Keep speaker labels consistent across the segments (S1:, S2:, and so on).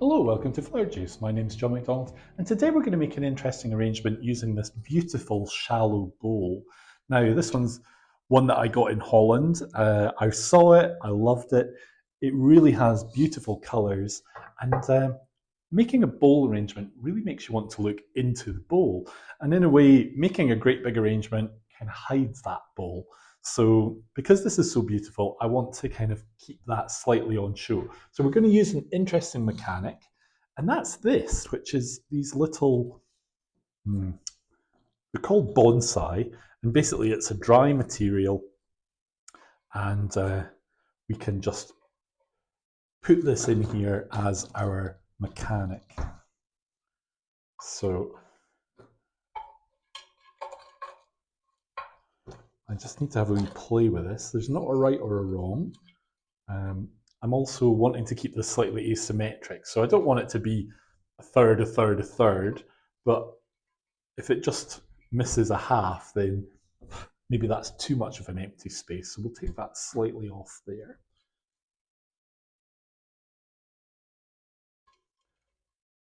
S1: Hello, welcome to Flower Juice. My name is John McDonald, and today we're going to make an interesting arrangement using this beautiful shallow bowl. Now, this one's one that I got in Holland. I saw it, I loved it. It really has beautiful colours, and making a bowl arrangement really makes you want to look into the bowl. And in a way, making a great big arrangement kind of hides that bowl. So because this is so beautiful, I want to kind of keep that slightly on show. So we're going to use an interesting mechanic, and that's this, which is these little, they're called bonsai, and basically it's a dry material, and we can just put this in here as our mechanic. So I just need to have a wee play with this. There's not a right or a wrong. I'm also wanting to keep this slightly asymmetric, so I don't want it to be a third, a third, a third, but if it just misses a half, then maybe that's too much of an empty space, so we'll take that slightly off there.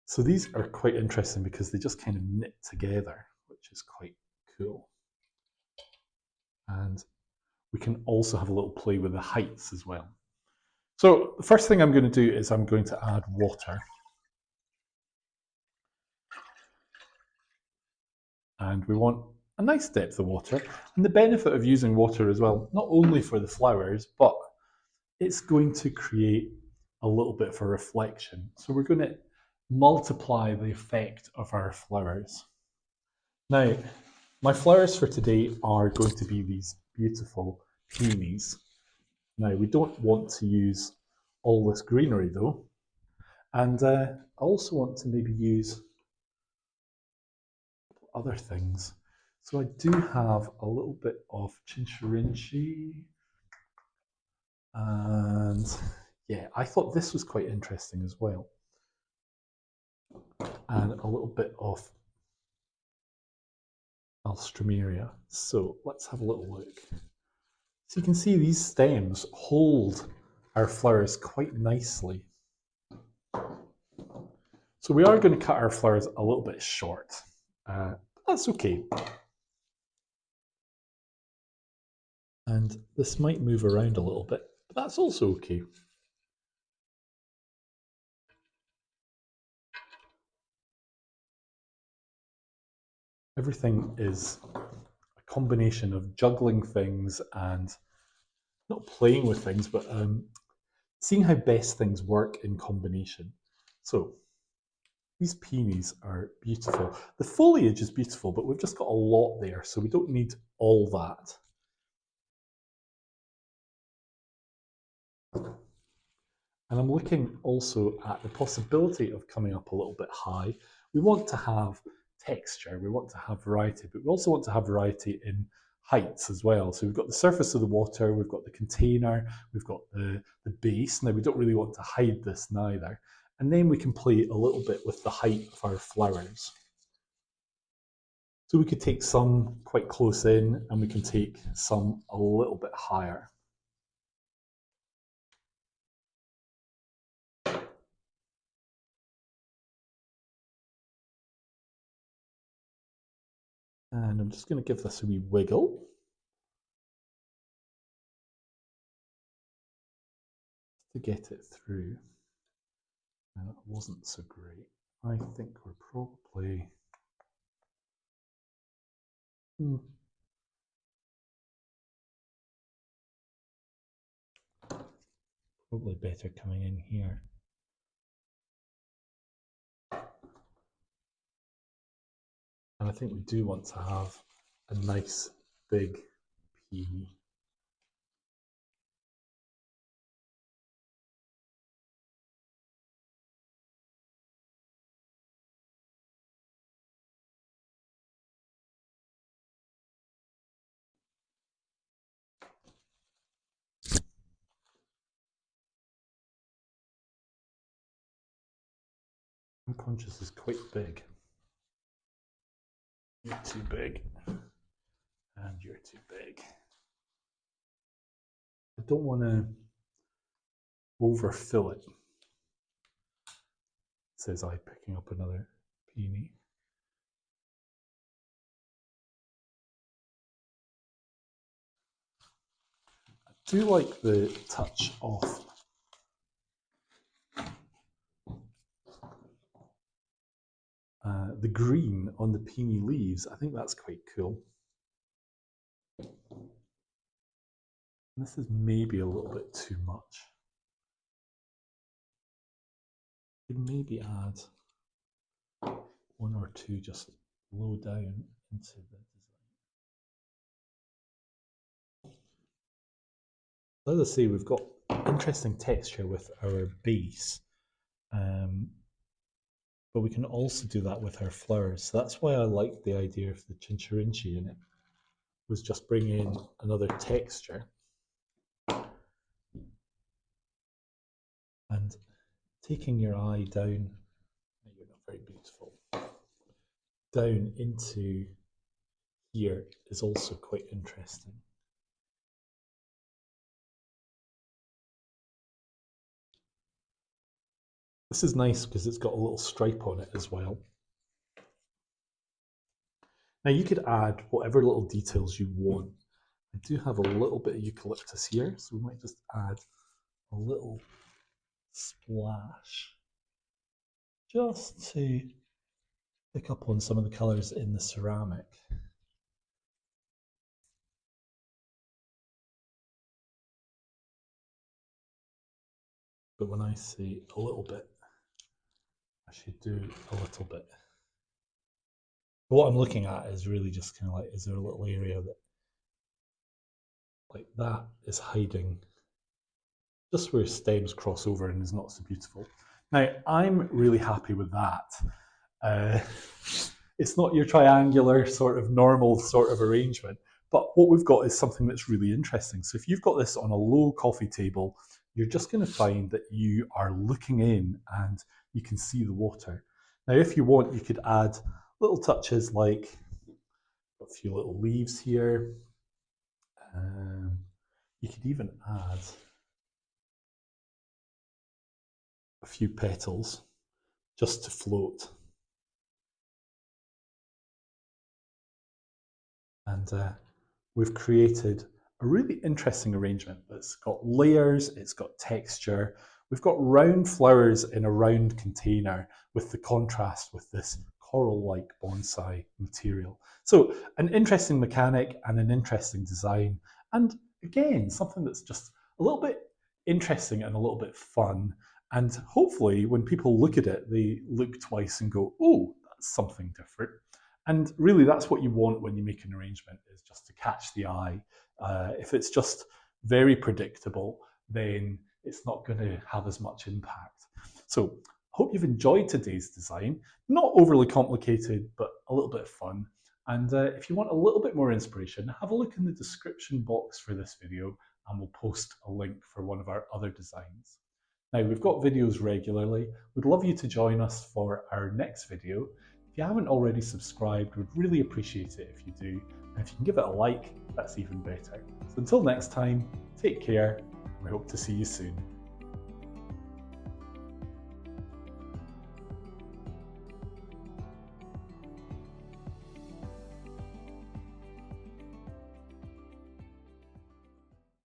S1: So these are quite interesting because they just kind of knit together, which is quite cool. And we can also have a little play with the heights as well. So the first thing I'm going to do is I'm going to add water. And we want a nice depth of water. And the benefit of using water as well, not only for the flowers, but it's going to create a little bit of a reflection. So we're going to multiply the effect of our flowers. Now, my flowers for today are going to be these beautiful peonies. Now, we don't want to use all this greenery though. And I also want to maybe use other things. So I do have a little bit of chincherinchee. And yeah, I thought this was quite interesting as well. And a little bit of alstroemeria. So let's have a little look. So you can see these stems hold our flowers quite nicely. So we are going to cut our flowers a little bit short. That's okay. And this might move around a little bit, but that's also okay. Everything is a combination of juggling things and not playing with things, but seeing how best things work in combination. So these peonies are beautiful. The foliage is beautiful, but we've just got a lot there, so we don't need all that. And I'm looking also at the possibility of coming up a little bit high. We want to have texture, we want to have variety, but we also want to have variety in heights as well. So we've got the surface of the water, we've got the container, we've got the base. Now we don't really want to hide this neither. And then we can play a little bit with the height of our flowers. So we could take some quite close in and we can take some a little bit higher. And I'm just going to give this a wee wiggle. To get it through. And it wasn't so great. I think we're probably probably better coming in here. And I think we do want to have a nice big pea. I'm conscious is quite big. You're too big. And you're too big. I don't want to overfill it. says I, picking up another peony. I do like the touch of the green on the peony leaves. I think that's quite cool. And this is maybe a little bit too much. You could maybe add one or two just low down into the design. As I say, we've got interesting texture with our base, but we can also do that with our flowers. So that's why I like the idea of the chincherinchee in it, was just bringing in another texture and taking your eye down. You're not very beautiful. Down into here is also quite interesting. This is nice because it's got a little stripe on it as well. Now you could add whatever little details you want. I do have a little bit of eucalyptus here, so we might just add a little splash just to pick up on some of the colours in the ceramic. But when I say a little bit, I should do a little bit. But what I'm looking at is really just kind of like, is there a little area that, like that, is hiding just where stems cross over and is not so beautiful. Now, I'm really happy with that. It's not your triangular sort of normal sort of arrangement, but what we've got is something that's really interesting. So if you've got this on a low coffee table, you're just going to find that you are looking in and you can see the water. Now, if you want, you could add little touches like a few little leaves here. You could even add a few petals just to float. And we've created a really interesting arrangement that's got layers, it's got texture. We've got round flowers in a round container with the contrast with this coral-like bonsai material. So an interesting mechanic and an interesting design. And again, something that's just a little bit interesting and a little bit fun. And hopefully when people look at it, they look twice and go, oh, that's something different. And really that's what you want when you make an arrangement, is just to catch the eye. If it's just very predictable, then it's not going to have as much impact. So I hope you've enjoyed today's design. Not overly complicated, but a little bit fun. And if you want a little bit more inspiration, have a look in the description box for this video and we'll post a link for one of our other designs. Now, we've got videos regularly. We'd love you to join us for our next video. If you haven't already subscribed, we'd really appreciate it if you do. And if you can give it a like, that's even better. So until next time, take care, and we hope to see you soon.